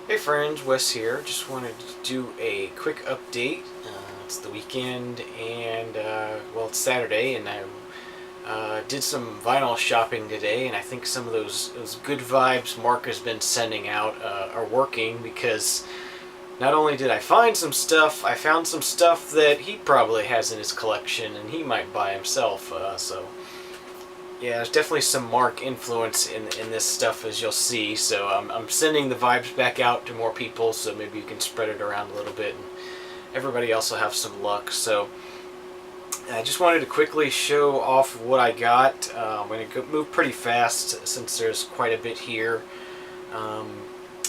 Hey friends, Wes here. Just wanted to do a quick update. It's the weekend and, well, it's Saturday, and I did some vinyl shopping today, and I think some of those good vibes Mark has been sending out are working, because not only did I find some stuff, I found some stuff that he probably has in his collection and he might buy himself. So yeah, there's definitely some Mark influence in this stuff, as you'll see. So I'm sending the vibes back out to more people, so maybe you can spread it around a little bit, and everybody else will have some luck. So I just wanted to quickly show off what I got. I'm going to move pretty fast since there's quite a bit here. I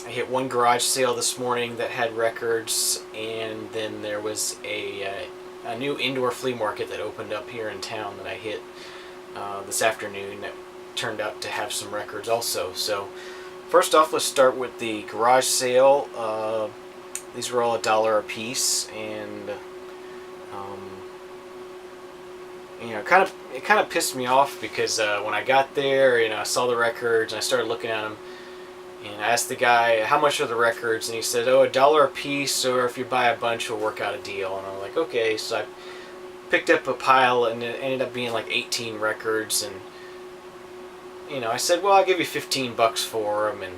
hit one garage sale this morning that had records, and then there was a new indoor flea market that opened up here in town that I hit this afternoon that turned out to have some records also. So first off, let's start with the garage sale. These were all $1 a piece, and it kind of pissed me off, because when I got there, I saw the records and I started looking at them, and I asked the guy, how much are the records, and he said, oh, $1 a piece, or if you buy a bunch we'll work out a deal. And I'm like, okay. So I picked up a pile, and it ended up being like 18 records, and I said, well, I'll give you $15 for them, and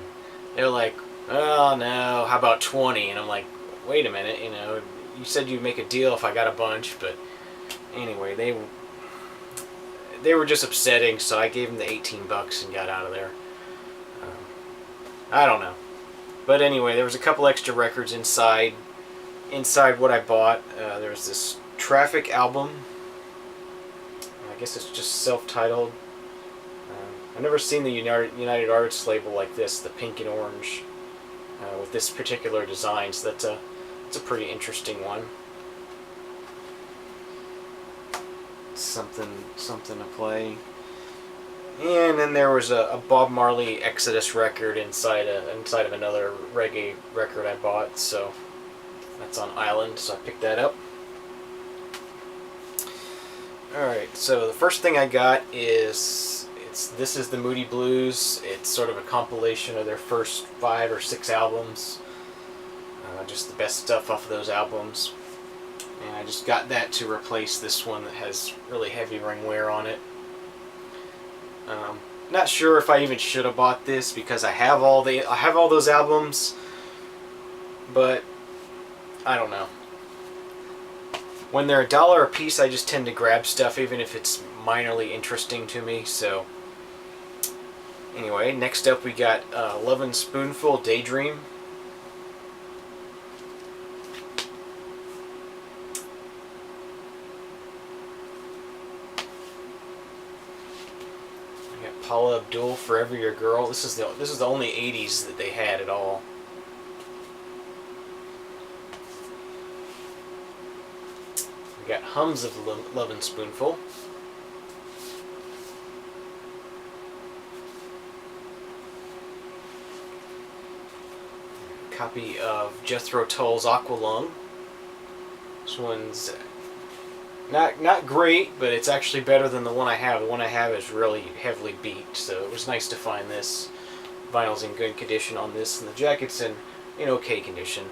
they're like, oh no, how about 20? And I'm like, wait a minute, you said you'd make a deal if I got a bunch. But anyway, they were just upsetting, so I gave them the $18 and got out of there. I don't know, but anyway, there was a couple extra records inside what I bought. There was this Traffic album. I guess it's just self-titled. I've never seen the United Artists label like this, the pink and orange, with this particular design. So that's a pretty interesting one. Something to play. And then there was a Bob Marley Exodus record inside of another reggae record I bought. So that's on Island, so I picked that up. Alright, so the first thing I got is this is the Moody Blues. It's sort of a compilation of their first 5 or 6 albums. Just the best stuff off of those albums. And I just got that to replace this one that has really heavy ring wear on it. Not sure if I even should have bought this, because I have all those albums, but I don't know. When they're $1 a piece, I just tend to grab stuff, even if it's minorly interesting to me. So anyway, next up we got Lovin' Spoonful Daydream. We got Paula Abdul, Forever Your Girl. This is the only 80s that they had at all. We got Hums of Lovin' Spoonful. Copy of Jethro Tull's Aqualung. This one's not great, but it's actually better than the one I have. The one I have is really heavily beat, so it was nice to find this. Vinyl's in good condition on this, and the jacket's in okay condition.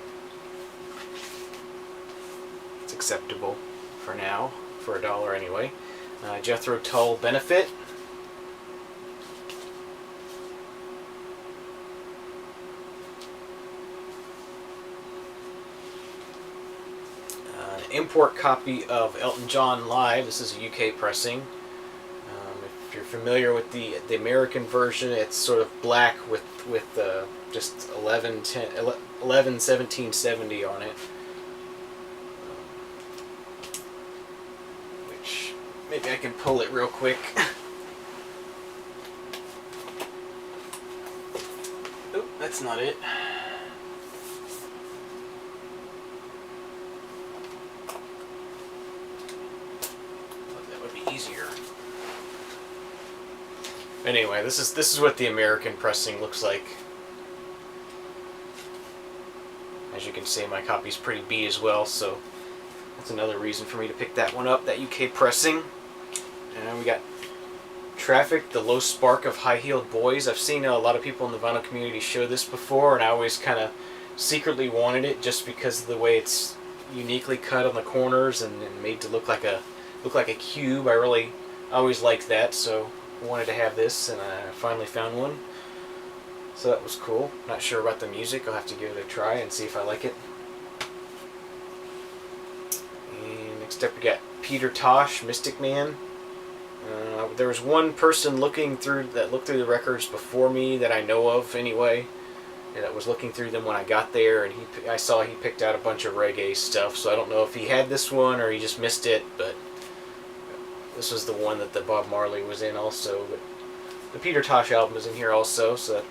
It's acceptable for now, for $1 anyway. Jethro Tull Benefit. An import copy of Elton John Live. This is a UK pressing. If you're familiar with the American version, it's sort of black with just 1770 on it. Maybe I can pull it real quick. Oop, that's not it. Thought that would be easier. Anyway, this is what the American pressing looks like. As you can see, my copy's pretty beat as well, so that's another reason for me to pick that one up, that UK pressing. And we got Traffic, the Low Spark of High-Heeled Boys. I've seen a lot of people in the vinyl community show this before, and I always kind of secretly wanted it just because of the way it's uniquely cut on the corners and made to look like a cube. I always liked that, so I wanted to have this, and I finally found one. So that was cool. Not sure about the music. I'll have to give it a try and see if I like it. And next up we got Peter Tosh, Mystic Man. There was one person looked through the records before me that I know of anyway, that was looking through them when I got there, and I saw he picked out a bunch of reggae stuff, so I don't know if he had this one or he just missed it, but this was the one that the Bob Marley was in also. But the Peter Tosh album is in here also, so that's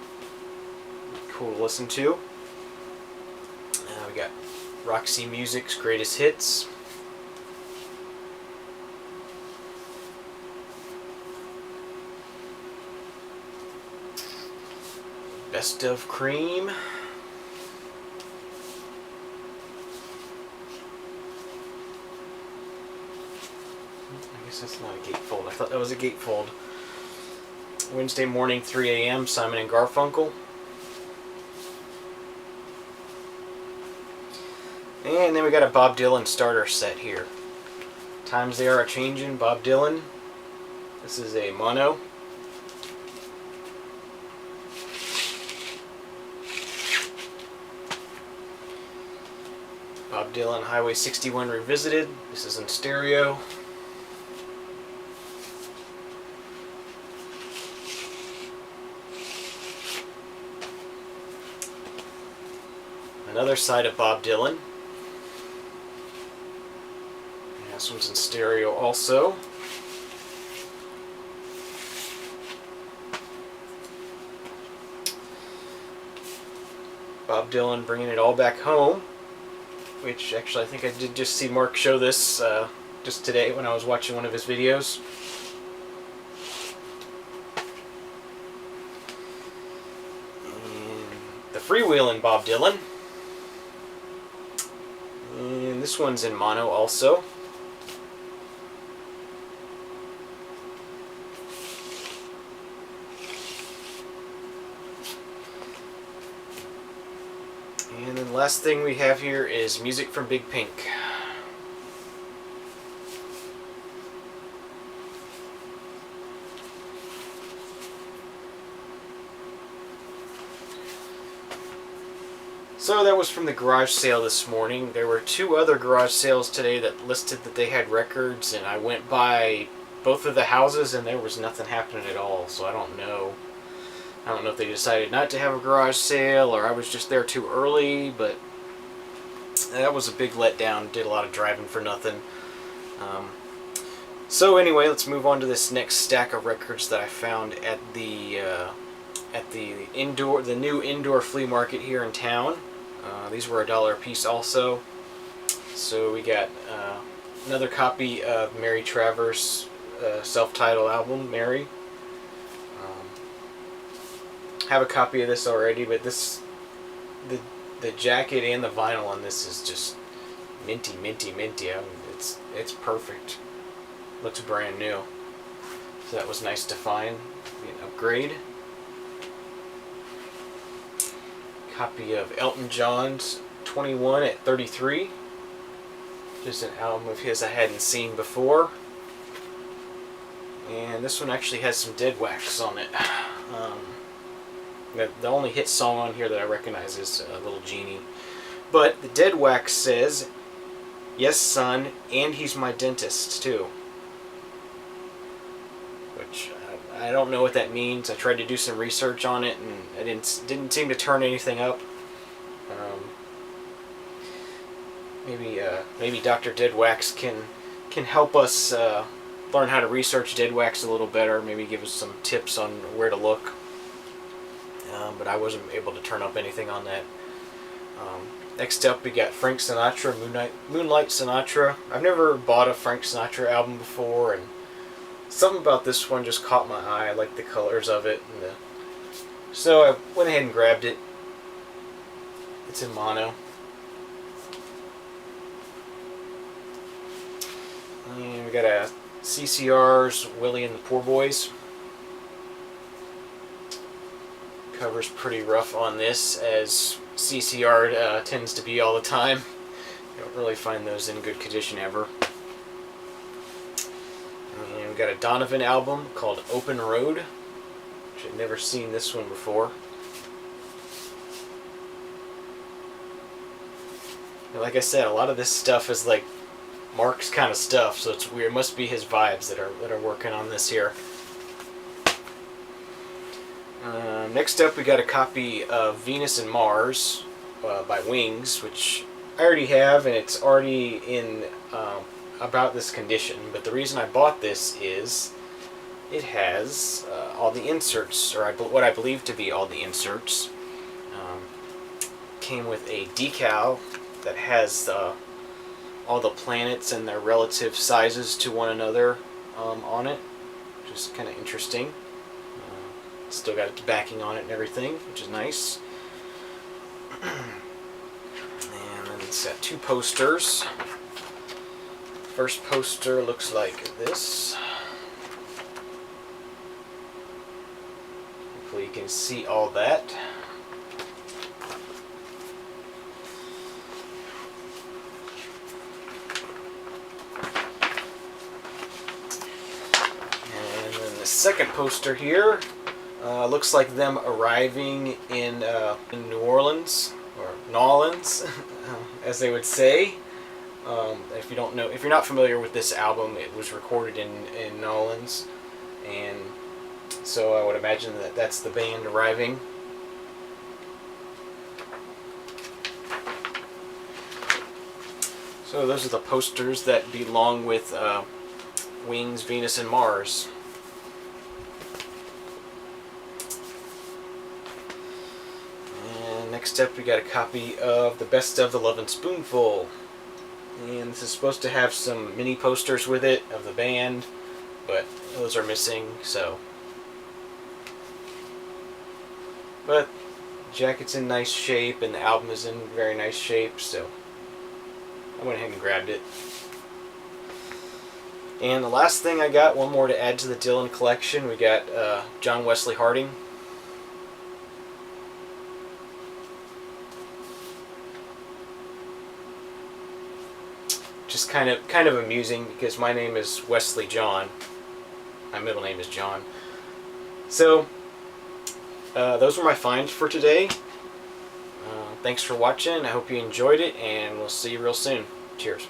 cool to listen to. We got Roxy Music's Greatest Hits. Best of Cream. I guess that's not a gatefold. I thought that was a gatefold. Wednesday Morning, 3 a.m., Simon and Garfunkel. And then we got a Bob Dylan starter set here. Times They Are A-Changin', Bob Dylan. This is a mono. Bob Dylan, Highway 61 Revisited. This is in stereo. Another side of Bob Dylan. And this one's in stereo also. Bob Dylan, Bringing It All Back Home. Which actually I think I did just see Mark show this just today when I was watching one of his videos. And the Freewheelin' Bob Dylan. And this one's in mono also. And then the last thing we have here is music from Big Pink. So that was from the garage sale this morning. There were two other garage sales today that listed that they had records, and I went by both of the houses and there was nothing happening at all, so I don't know. I don't know if they decided not to have a garage sale or I was just there too early, but that was a big letdown. Did a lot of driving for nothing. So anyway, let's move on to this next stack of records that I found at the new indoor flea market here in town. These were $1 a piece also. So we got another copy of Mary Travers' self-titled album, Mary. Have a copy of this already, but the jacket and the vinyl on this is just minty. I mean, it's perfect. Looks brand new. So that was nice to find. Be an upgrade. Copy of Elton John's 21 at 33. Just an album of his I hadn't seen before. And this one actually has some Dead Wax on it. The only hit song on here that I recognize is Little Genie. But the Dead Wax says, "Yes, son, and he's my dentist, too." Which, I don't know what that means. I tried to do some research on it, and I didn't seem to turn anything up. Maybe Dr. Dead Wax can help us learn how to research Dead Wax a little better. Maybe give us some tips on where to look. But I wasn't able to turn up anything on that. Next up we got Frank Sinatra, Moonlight Sinatra. I've never bought a Frank Sinatra album before, and something about this one just caught my eye. I like the colors of it, so I went ahead and grabbed it. It's in mono. And we got a CCR's Willie and the Poor Boys. Cover's pretty rough on this, as CCR tends to be all the time. You don't really find those in good condition ever. And we've got a Donovan album called Open Road, which I've never seen this one before. And like I said, a lot of this stuff is like Mark's kind of stuff, so it's weird. It must be his vibes that are working on this here. Next up, we got a copy of Venus and Mars by Wings, which I already have, and it's already in about this condition. But the reason I bought this is it has all the inserts, or what I believe to be all the inserts. Came with a decal that has all the planets and their relative sizes to one another on it, which is kind of interesting. Still got its backing on it and everything, which is nice. And then it's got two posters. First poster looks like this. Hopefully you can see all that. And then the second poster here looks like them arriving in New Orleans, or Nolans, as they would say. If you don't know, if you're not familiar with this album, it was recorded in Nolans, and so I would imagine that that's the band arriving. So those are the posters that belong with Wings, Venus, and Mars. Next up, we got a copy of the Best of the Lovin' Spoonful, and this is supposed to have some mini posters with it of the band, but those are missing. But the jacket's in nice shape, and the album is in very nice shape, so I went ahead and grabbed it. And the last thing I got, one more to add to the Dylan collection, we got John Wesley Harding. Just kind of amusing, because my name is Wesley John. My middle name is John. So those were my finds for today. Thanks for watching. I hope you enjoyed it, and we'll see you real soon. Cheers.